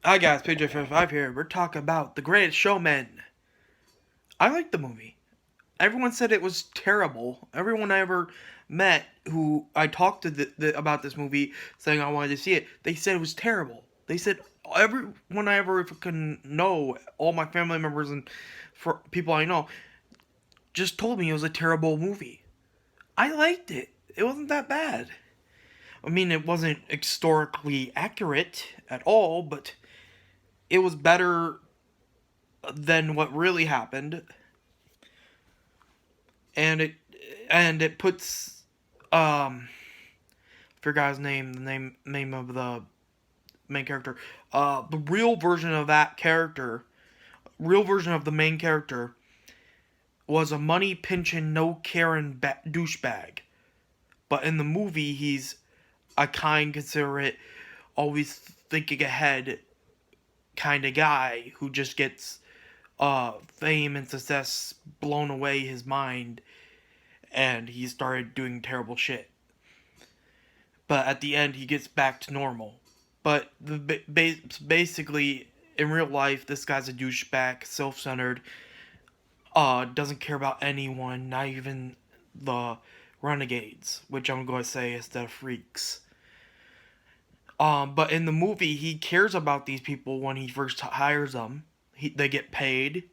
Hi guys, PJ55 here. We're talking about The Greatest Showman. I liked the movie. Everyone said it was terrible. Everyone I ever met who I talked to about this movie saying I wanted to see it, they said it was terrible. They said everyone I ever can know, all my family members and for people I know, just told me it was a terrible movie. I liked it. It wasn't that bad. I mean, it wasn't historically accurate at all, but it was better than what really happened, and it puts I forgot his name, the name of the main character, the real version of that character, real version of the main character was a money pinching, no caring douchebag, but in the movie he's a kind, considerate, always thinking ahead kind of guy who just gets fame and success blown away his mind, and he started doing terrible shit. But at the end, he gets back to normal. But basically, in real life, this guy's a douchebag, self-centered, doesn't care about anyone, not even the renegades, which I'm going to say is the freaks. But in the movie, he cares about these people when he first hires them. They get paid,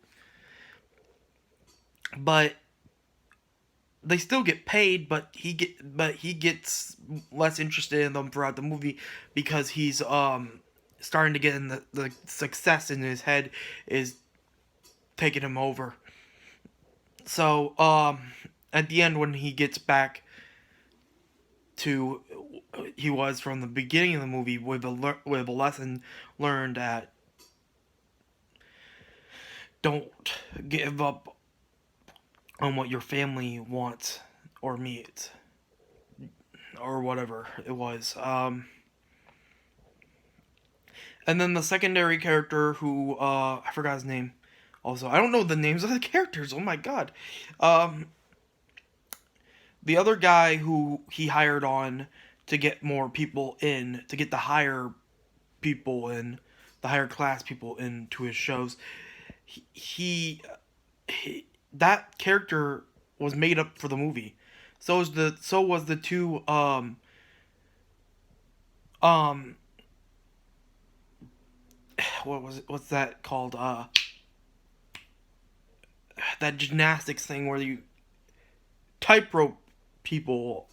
but they still get paid, but he gets less interested in them throughout the movie because he's starting to get in the success in his head is taking him over. So at the end when he gets back to he was from the beginning of the movie with a lesson learned that don't give up on what your family wants or needs or whatever it was. And then the secondary character who I forgot his name. Also, I don't know the names of the characters. Oh my god. Um, the other guy who he hired on to get more people in, to get the higher people in, the higher class people into his shows. He that character was made up for the movie. So was the two um what's that called, that gymnastics thing where you tightrope people,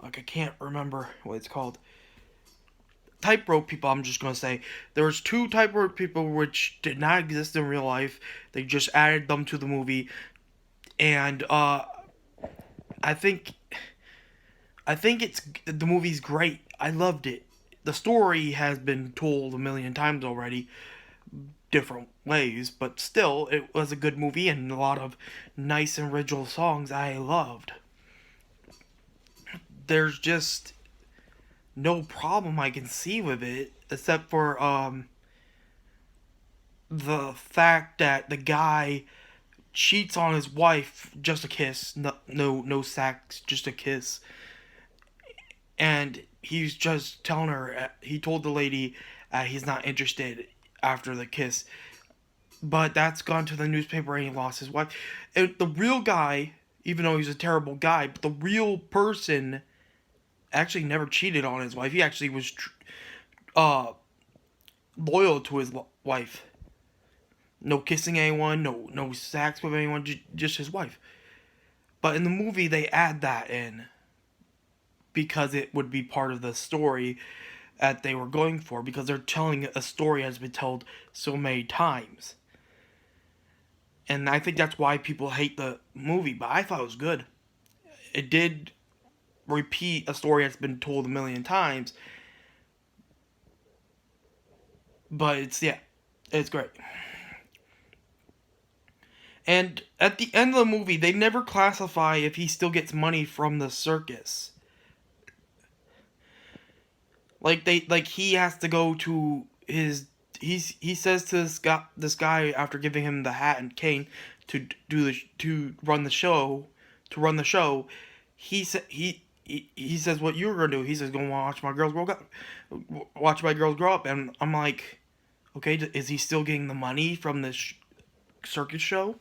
like I can't remember what it's called. Tightrope people, I'm just gonna say there was two tightrope people which did not exist in real life. They just added them to the movie, and I think I think it's the movie's great. I loved it. The story has been told a million times already, different ways, but still, it was a good movie and a lot of nice and original songs I loved. There's just no problem I can see with it, except for the fact that the guy cheats on his wife, just a kiss, no sex, just a kiss, and he's just telling her, he told the lady he's not interested after the kiss, but that's gone to the newspaper and he lost his wife. And the real guy, even though he's a terrible guy, but the real person actually never cheated on his wife. He actually was uh loyal to his wife. No kissing anyone, no sex with anyone, just his wife. But in the movie, they add that in because it would be part of the story that they were going for, because they're telling a story that has been told so many times. And I think that's why people hate the movie, but I thought it was good. It did repeat a story that's been told a million times, but it's great. And at the end of the movie, they never classify if he still gets money from the circus. Like he has to go to his he says to this guy after giving him the hat and cane to do the to run the show, he he says, what you were gonna do? He says, go watch my girls grow up, and I'm like, okay, is he still getting the money from this circus show?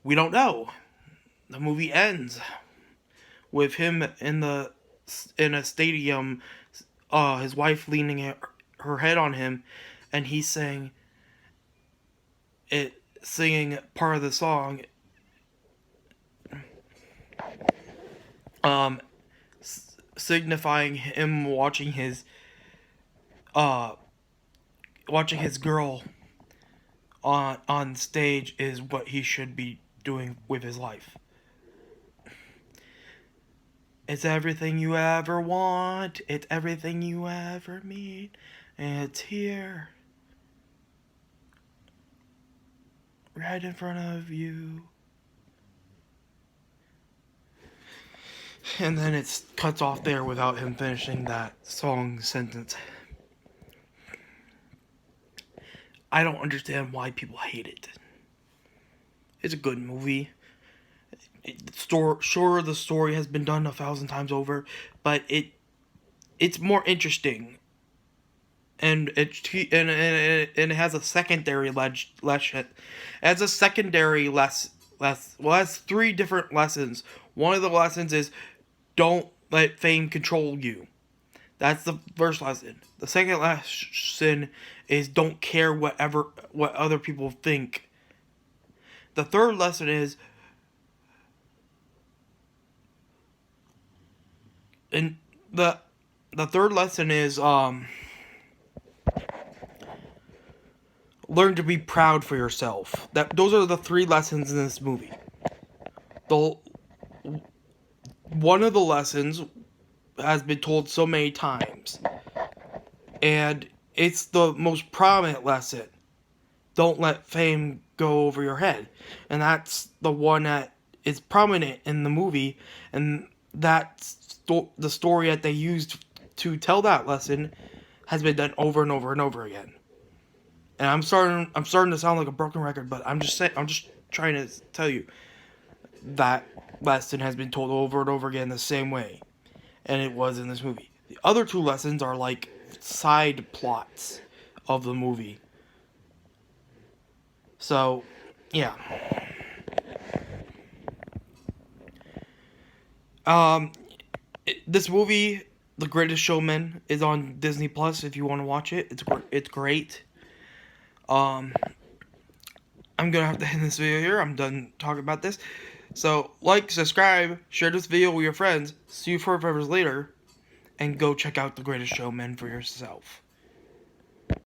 We don't know. The movie ends with him in a stadium, his wife leaning her head on him, and he's singing part of the song, signifying him watching his girl on stage is what he should be doing with his life. It's everything you ever want. It's everything you ever need. And it's here. Right in front of you. And then it cuts off there without him finishing that song sentence. I don't understand why people hate it. It's a good movie. Sure, the story has been done 1,000 times over, but it's more interesting, and it has a secondary lesson. It has a secondary well, it has 3 different lessons. One of the lessons is don't let fame control you. That's the first lesson. The second lesson is don't care what other people think. The third lesson is, and the third lesson is learn to be proud for yourself. Those are the 3 lessons in this movie. One of the lessons has been told so many times, and it's the most prominent lesson. Don't let fame go over your head. And that's the one that is prominent in the movie, and that's the story that they used to tell that lesson has been done over and over and over again. And I'm starting to sound like a broken record, but I'm just trying to tell you that lesson has been told over and over again the same way, and it was in this movie. The other 2 lessons are like side plots of the movie. So, yeah. This movie, The Greatest Showman, is on Disney Plus if you want to watch it. It's great. I'm gonna have to end this video here. I'm done talking about this. So, like, subscribe, share this video with your friends. See you 4 hours later, and go check out The Greatest Showman for yourself.